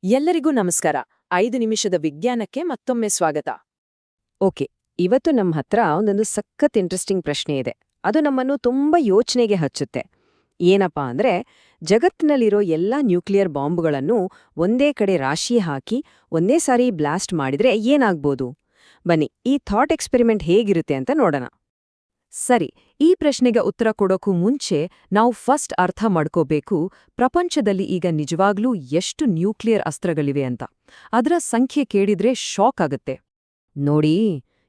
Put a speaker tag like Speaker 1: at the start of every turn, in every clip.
Speaker 1: ಎಲ್ಲರಿಗೂ ನಮಸ್ಕಾರ. 5 ನಿಮಿಷದ ವಿಜ್ಞಾನಕ್ಕೆ ಮತ್ತೊಮ್ಮೆ ಸ್ವಾಗತ.
Speaker 2: ಓಕೆ, ಇವತ್ತು ನಮ್ಮ ಹತ್ರ ಒಂದೊಂದು ಸಖತ್ ಇಂಟ್ರೆಸ್ಟಿಂಗ್ ಪ್ರಶ್ನೆ ಇದೆ. ಅದು ನಮ್ಮನ್ನು ತುಂಬಾ ಯೋಚನೆಗೆ ಹಚ್ಚುತ್ತೆ. ಏನಪ್ಪಾ ಅಂದ್ರೆ, ಜಗತ್ತಿನಲ್ಲಿರೋ ಎಲ್ಲಾ ನ್ಯೂಕ್ಲಿಯರ್ ಬಾಂಬ್ಗಳನ್ನು ಒಂದೇ ಕಡೆ ರಾಶಿ ಹಾಕಿ ಒಂದೇ ಸಾರಿ ಬ್ಲಾಸ್ಟ್ ಮಾಡಿದ್ರೆ ಏನಾಗ್ಬೋದು? ಬನ್ನಿ, ಈ ಥಾಟ್ ಎಕ್ಸ್ಪೆರಿಮೆಂಟ್ ಹೇಗಿರುತ್ತೆ ಅಂತ ನೋಡೋಣ. ಸರಿ, ಈ ಪ್ರಶ್ನೆಗೆ ಉತ್ತರ ಕೊಡೋಕ್ಕೂ ಮುಂಚೆ ನಾವು ಫಸ್ಟ್ ಅರ್ಥ ಮಾಡ್ಕೋಬೇಕು, ಪ್ರಪಂಚದಲ್ಲಿ ಈಗ ನಿಜವಾಗ್ಲೂ ಎಷ್ಟು ನ್ಯೂಕ್ಲಿಯರ್ ಅಸ್ತ್ರಗಳಿವೆ ಅಂತ. ಅದರ ಸಂಖ್ಯೆ ಕೇಳಿದ್ರೆ ಶಾಕ್ ಆಗುತ್ತೆ. ನೋಡಿ,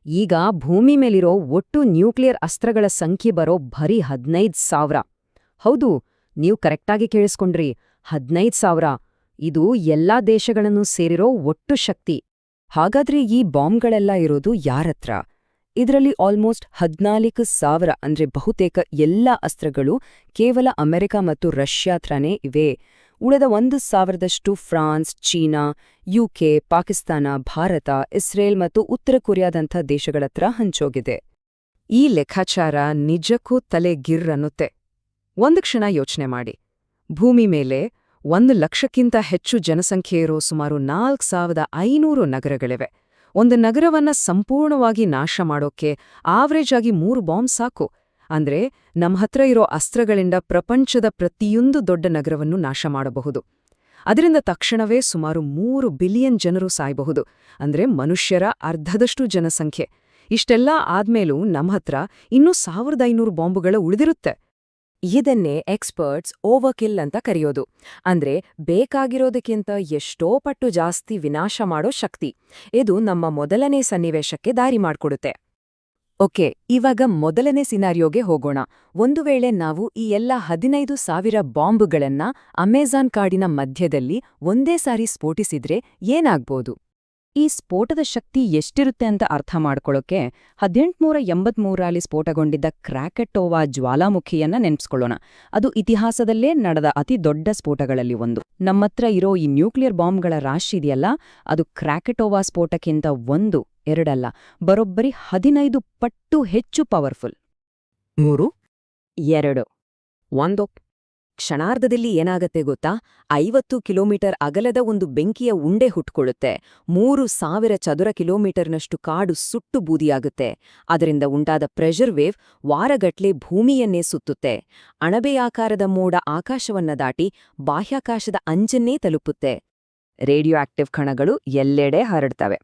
Speaker 2: ಈಗ ಭೂಮಿ ಮೇಲಿರೋ ಒಟ್ಟು ನ್ಯೂಕ್ಲಿಯರ್ ಅಸ್ತ್ರಗಳ ಸಂಖ್ಯೆ ಬರೋ ಬರೀ 15,000. ಹೌದು, ನೀವು ಕರೆಕ್ಟಾಗಿ ಕೇಳಿಸ್ಕೊಂಡ್ರಿ, 15,000. ಇದು ಎಲ್ಲಾ ದೇಶಗಳನ್ನು ಸೇರಿರೋ ಒಟ್ಟು ಶಕ್ತಿ. ಹಾಗಾದ್ರೆ ಈ ಬಾಂಬ್ಗಳೆಲ್ಲ ಇರೋದು ಯಾರತ್ರ? ಇದರಲ್ಲಿ ಆಲ್ಮೋಸ್ಟ್ 14,000 ಅಂದ್ರೆ ಬಹುತೇಕ ಎಲ್ಲಾ ಅಸ್ತ್ರಗಳು ಕೇವಲ ಅಮೆರಿಕ ಮತ್ತು ರಷ್ಯಾತ್ರನೇ ಇವೆ. ಉಳಿದ 1,000ದಷ್ಟು France, China, UK, Pakistan, Bharat, Israel ಮತ್ತು ಉತ್ತರ ಕೊರಿಯಾದಂಥ ದೇಶಗಳತ್ರ ಹಂಚೋಗಿದೆ.
Speaker 1: ಈ ಲೆಕ್ಕಾಚಾರ ನಿಜಕ್ಕೂ ತಲೆ ಗಿರ್ರನ್ನುತ್ತೆ. ಒಂದು ಕ್ಷಣ ಯೋಚನೆ ಮಾಡಿ. ಭೂಮಿ ಮೇಲೆ 1,00,000ಕ್ಕಿಂತ ಹೆಚ್ಚು ಜನಸಂಖ್ಯೆ ಇರೋ ಸುಮಾರು 4,500 ನಗರಗಳಿವೆ. ಒಂದು ನಗರವನ್ನ ಸಂಪೂರ್ಣವಾಗಿ ನಾಶ ಮಾಡೋಕ್ಕೆ ಆವ್ರೇಜ್ ಆಗಿ 3 ಬಾಂಬ್ ಸಾಕು. ಅಂದ್ರೆ ನಮ್ಮ ಹತ್ರ ಇರೋ ಅಸ್ತ್ರಗಳಿಂದ ಪ್ರಪಂಚದ ಪ್ರತಿಯೊಂದು ದೊಡ್ಡ ನಗರವನ್ನು ನಾಶ ಮಾಡಬಹುದು. ಅದರಿಂದ ತಕ್ಷಣವೇ ಸುಮಾರು 3 ಬಿಲಿಯನ್ ಜನರು ಸಾಯಬಹುದು. ಅಂದ್ರೆ ಮನುಷ್ಯರ ಅರ್ಧದಷ್ಟು ಜನಸಂಖ್ಯೆ. ಇಷ್ಟೆಲ್ಲ ಆದ್ಮೇಲೂ ನಮ್ಮ ಹತ್ರ ಇನ್ನೂ 1,500 ಬಾಂಬುಗಳು ಉಳಿದಿರುತ್ತೆ.
Speaker 2: ಇದನ್ನೇ ಎಕ್ಸ್ಪರ್ಟ್ಸ್ ಓವರ್ಕಿಲ್ ಅಂತ ಕರೆಯೋದು. ಅಂದ್ರೆ ಬೇಕಾಗಿರೋದಕ್ಕಿಂತ ಎಷ್ಟೋ ಪಟ್ಟು ಜಾಸ್ತಿ ವಿನಾಶ ಮಾಡೋ ಶಕ್ತಿ. ಇದು ನಮ್ಮ ಮೊದಲನೇ ಸನ್ನಿವೇಶಕ್ಕೆ ದಾರಿ ಮಾಡ್ಕೊಡುತ್ತೆ. ಓಕೆ, ಇವಾಗ ಮೊದಲನೇ ಸಿನಾರಿಯೋಗೆ ಹೋಗೋಣ. ಒಂದು ವೇಳೆ ನಾವು ಈ ಎಲ್ಲ 15,000 ಬಾಂಬುಗಳನ್ನ ಅಮೆಜಾನ್ ಕಾಡಿನ ಮಧ್ಯದಲ್ಲಿ ಒಂದೇ ಸಾರಿ ಸ್ಫೋಟಿಸಿದ್ರೆ ಏನಾಗ್ಬೋದು? ಈ ಸ್ಫೋಟದ ಶಕ್ತಿ ಎಷ್ಟಿರುತ್ತೆ ಅಂತ ಅರ್ಥ ಮಾಡ್ಕೊಳ್ಳೋಕೆ 1883ರಲ್ಲಿ ಸ್ಫೋಟಗೊಂಡಿದ್ದ ಕ್ರಾಕೆಟೋವಾ ಜ್ವಾಲಾಮುಖಿಯನ್ನ ನೆನ್ಪಿಸ್ಕೊಳ್ಳೋಣ. ಅದು ಇತಿಹಾಸದಲ್ಲೇ ನಡೆದ ಅತಿ ದೊಡ್ಡ ಸ್ಫೋಟಗಳಲ್ಲಿ ಒಂದು. ನಮ್ಮತ್ರ ಇರೋ ಈ ನ್ಯೂಕ್ಲಿಯರ್ ಬಾಂಬ್ಗಳ ರಾಶಿ ಇದೆಯಲ್ಲ, ಅದು ಕ್ರಾಕೆಟೋವಾ ಸ್ಫೋಟಕ್ಕಿಂತ 1, 2 ಅಲ್ಲ, ಬರೋಬ್ಬರಿ 15 ಪಟ್ಟು ಹೆಚ್ಚು ಪವರ್ಫುಲ್.
Speaker 1: 3,
Speaker 2: 2, 1. ಕ್ಷಣಾರ್ಧದಲ್ಲಿ ಏನಾಗತ್ತೆ ಗೊತ್ತಾ? 50 ಕಿಲೋಮೀಟರ್ ಅಗಲದ ಒಂದು ಬೆಂಕಿಯ ಉಂಡೆ ಹುಟ್ಕೊಳ್ಳುತ್ತೆ. 3,000 ಚದುರ ಕಿಲೋಮೀಟರ್ನಷ್ಟು ಕಾಡು ಸುಟ್ಟು ಬೂದಿಯಾಗುತ್ತೆ. ಅದರಿಂದ ಉಂಟಾದ ಪ್ರೆಷರ್ ವೇವ್ ವಾರಗಟ್ಲೆ ಭೂಮಿಯನ್ನೇ ಸುತ್ತುತ್ತೆ. ಅಣಬೆಯಾಕಾರದ ಮೋಡ ಆಕಾಶವನ್ನ ದಾಟಿ ಬಾಹ್ಯಾಕಾಶದ ಅಂಚನ್ನೇ ತಲುಪುತ್ತೆ. ರೇಡಿಯೋ ಆಕ್ಟಿವ್ ಕಣಗಳು ಎಲ್ಲೆಡೆ ಹರಡ್ತವೆ.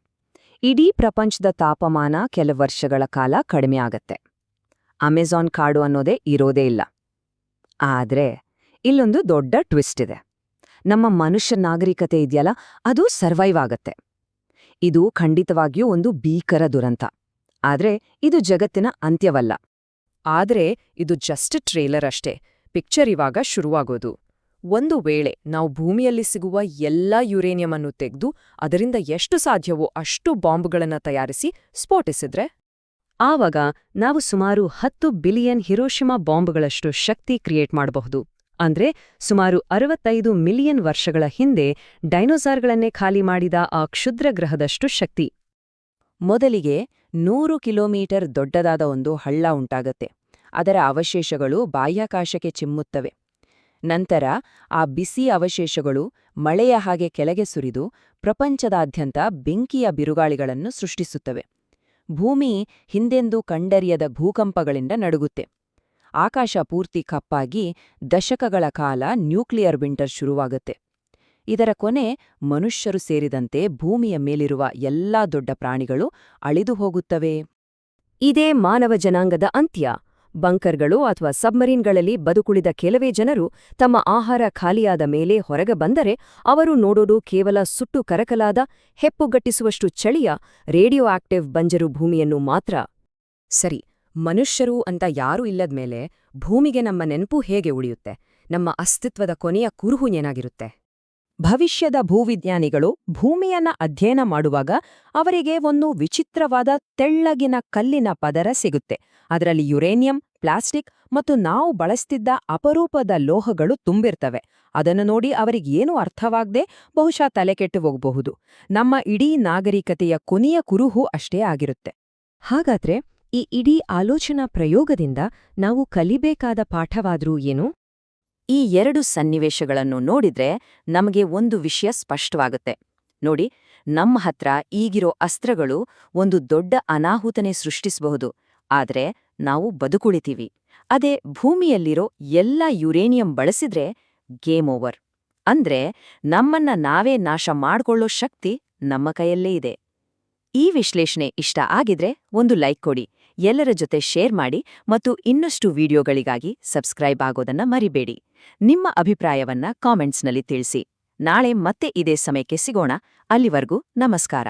Speaker 2: ಇಡೀ ಪ್ರಪಂಚದ ತಾಪಮಾನ ಕೆಲ ವರ್ಷಗಳ ಕಾಲ ಕಡಿಮೆ ಆಗತ್ತೆ. ಅಮೆಜಾನ್ ಕಾಡು ಅನ್ನೋದೇ ಇರೋದೇ ಇಲ್ಲ. ಆದ್ರೆ ಇಲ್ಲೊಂದು ದೊಡ್ಡ ಟ್ವಿಸ್ಟ್ ಇದೆ. ನಮ್ಮ ಮನುಷ್ಯ ನಾಗರಿಕತೆ ಇದೆಯಲ್ಲ, ಅದು ಸರ್ವೈವ್ ಆಗತ್ತೆ. ಇದು ಖಂಡಿತವಾಗಿಯೂ ಒಂದು ಭೀಕರ ದುರಂತ. ಆದ್ರೆ ಇದು ಜಗತ್ತಿನ ಅಂತ್ಯವಲ್ಲ.
Speaker 1: ಆದ್ರೆ ಇದು ಜಸ್ಟ್ ಟ್ರೇಲರ್ ಅಷ್ಟೇ. ಪಿಕ್ಚರ್ ಇವಾಗ ಶುರುವಾಗೋದು. ಒಂದು ವೇಳೆ ನಾವು ಭೂಮಿಯಲ್ಲಿ ಸಿಗುವ ಎಲ್ಲಾ ಯುರೇನಿಯಂ ಅನ್ನು ತೆಗೆದು ಅದರಿಂದ ಎಷ್ಟು ಸಾಧ್ಯವೋ ಅಷ್ಟು ಬಾಂಬ್ಗಳನ್ನ ತಯಾರಿಸಿ ಸ್ಫೋಟಿಸಿದ್ರೆ,
Speaker 2: ಆವಾಗ ನಾವು ಸುಮಾರು 10 ಬಿಲಿಯನ್ ಹಿರೋಶಿಮಾ ಬಾಂಬ್ಗಳಷ್ಟು ಶಕ್ತಿ ಕ್ರಿಯೇಟ್ ಮಾಡಬಹುದು. ಅಂದ್ರೆ ಸುಮಾರು 65 ಮಿಲಿಯನ್ ವರ್ಷಗಳ ಹಿಂದೆ ಡೈನೋಸಾರ್ಗಳನ್ನೇ ಖಾಲಿ ಮಾಡಿದ ಆ ಕ್ಷುದ್ರ ಗ್ರಹದಷ್ಟು ಶಕ್ತಿ. ಮೊದಲಿಗೆ 100 ಕಿಲೋಮೀಟರ್ ದೊಡ್ಡದಾದ ಒಂದು ಹಳ್ಳ ಉಂಟಾಗತ್ತೆ. ಅದರ ಅವಶೇಷಗಳು ಬಾಹ್ಯಾಕಾಶಕ್ಕೆ ಚಿಮ್ಮುತ್ತವೆ. ನಂತರ ಆ ಬಿಸಿ ಅವಶೇಷಗಳು ಮಳೆಯ ಹಾಗೆ ಕೆಳಗೆ ಸುರಿದು ಪ್ರಪಂಚದಾದ್ಯಂತ ಬೆಂಕಿಯ ಬಿರುಗಾಳಿಗಳನ್ನು ಸೃಷ್ಟಿಸುತ್ತವೆ. ಭೂಮಿ ಹಿಂದೆಂದೂ ಕಂಡರಿಯದ ಭೂಕಂಪಗಳಿಂದ ನಡುಗುತ್ತೆ. ಆಕಾಶ ಪೂರ್ತಿ ಕಪ್ಪಾಗಿ ದಶಕಗಳ ಕಾಲ ನ್ಯೂಕ್ಲಿಯರ್ ವಿಂಟರ್ ಶುರುವಾಗುತ್ತೆ. ಇದರ ಕೊನೆ ಮನುಷ್ಯರು ಸೇರಿದಂತೆ ಭೂಮಿಯ ಮೇಲಿರುವ ಎಲ್ಲಾ ದೊಡ್ಡ ಪ್ರಾಣಿಗಳು ಅಳಿದು ಹೋಗುತ್ತವೆ. ಇದೇ ಮಾನವ ಜನಾಂಗದ ಅಂತ್ಯ. ಬಂಕರ್ಗಳು ಅಥವಾ ಸಬ್ಮರೀನ್ಗಳಲ್ಲಿ ಬದುಕುಳಿದ ಕೆಲವೇ ಜನರು ತಮ್ಮ ಆಹಾರ ಖಾಲಿಯಾದ ಮೇಲೆ ಹೊರಗೆ ಬಂದರೆ ಅವರು ನೋಡೋದು ಕೇವಲ ಸುಟ್ಟು ಕರಕಲಾದ, ಹೆಪ್ಪುಗಟ್ಟಿಸುವಷ್ಟು ಚಳಿಯ ರೇಡಿಯೋ ಆಕ್ಟಿವ್ ಬಂಜರು ಭೂಮಿಯನ್ನು ಮಾತ್ರ. ಸರಿ, ಮನುಷ್ಯರು ಅಂತ ಯಾರೂ ಇಲ್ಲದ್ಮೇಲೆ ಭೂಮಿಗೆ ನಮ್ಮ ನೆನಪು ಹೇಗೆ ಉಳಿಯುತ್ತೆ? ನಮ್ಮ ಅಸ್ತಿತ್ವದ ಕೊನೆಯ ಕುರುಹು ಏನಾಗಿರುತ್ತೆ? ಭವಿಷ್ಯದ ಭೂವಿಜ್ಞಾನಿಗಳು ಭೂಮಿಯನ್ನ ಅಧ್ಯಯನ ಮಾಡುವಾಗ ಅವರಿಗೆ ಒಂದು ವಿಚಿತ್ರವಾದ ತೆಳ್ಳಗಿನ ಕಲ್ಲಿನ ಪದರ ಸಿಗುತ್ತೆ. ಅದರಲ್ಲಿ ಯುರೇನಿಯಂ, ಪ್ಲಾಸ್ಟಿಕ್ ಮತ್ತು ನಾವು ಬಳಸ್ತಿದ್ದ ಅಪರೂಪದ ಲೋಹಗಳು ತುಂಬಿರ್ತವೆ. ಅದನ್ನು ನೋಡಿ ಅವರಿಗೇನೂ ಅರ್ಥವಾಗದೆ ಬಹುಶಃ ತಲೆಕೆಟ್ಟು ಹೋಗಬಹುದು. ನಮ್ಮ ಇಡೀ ನಾಗರಿಕತೆಯ ಕೊನೆಯ ಕುರುಹು ಅಷ್ಟೇ ಆಗಿರುತ್ತೆ. ಹಾಗಾದ್ರೆ ಈ ಇಡೀ ಆಲೋಚನಾ ಪ್ರಯೋಗದಿಂದ ನಾವು ಕಲಿಬೇಕಾದ ಪಾಠವಾದ್ರೂ ಏನು?
Speaker 3: ಈ ಎರಡು ಸನ್ನಿವೇಶಗಳನ್ನು ನೋಡಿದ್ರೆ ನಮಗೆ ಒಂದು ವಿಷಯ ಸ್ಪಷ್ಟವಾಗುತ್ತೆ. ನೋಡಿ, ನಮ್ಮ ಹತ್ರ ಈಗಿರೋ ಅಸ್ತ್ರಗಳು ಒಂದು ದೊಡ್ಡ ಅನಾಹುತನೆ ಸೃಷ್ಟಿಸಬಹುದು, ಆದ್ರೆ ನಾವು ಬದುಕುಳಿತೀವಿ. ಅದೇ ಭೂಮಿಯಲ್ಲಿರೋ ಎಲ್ಲ ಯುರೇನಿಯಂ ಬಳಸಿದ್ರೆ ಗೇಮ್ ಓವರ್. ಅಂದ್ರೆ ನಮ್ಮನ್ನ ನಾವೇ ನಾಶ ಮಾಡ್ಕೊಳ್ಳೋ ಶಕ್ತಿ ನಮ್ಮ ಕೈಯಲ್ಲೇ ಇದೆ. ಈ ವಿಶ್ಲೇಷಣೆ ಇಷ್ಟ ಆಗಿದ್ರೆ ಒಂದು ಲೈಕ್ ಕೊಡಿ, ಎಲ್ಲರ ಜೊತೆ ಶೇರ್ ಮಾಡಿ ಮತ್ತು ಇನ್ನಷ್ಟು ವಿಡಿಯೋಗಳಿಗಾಗಿ ಸಬ್ಸ್ಕ್ರೈಬ್ ಆಗೋದನ್ನ ಮರಿಬೇಡಿ. ನಿಮ್ಮ ಅಭಿಪ್ರಾಯವನ್ನ ಕಾಮೆಂಟ್ಸ್ನಲ್ಲಿ ತಿಳಿಸಿ. ನಾಳೆ ಮತ್ತೆ ಇದೇ ಸಮಯಕ್ಕೆ ಸಿಗೋಣ. ಅಲ್ಲಿವರೆಗೂ ನಮಸ್ಕಾರ.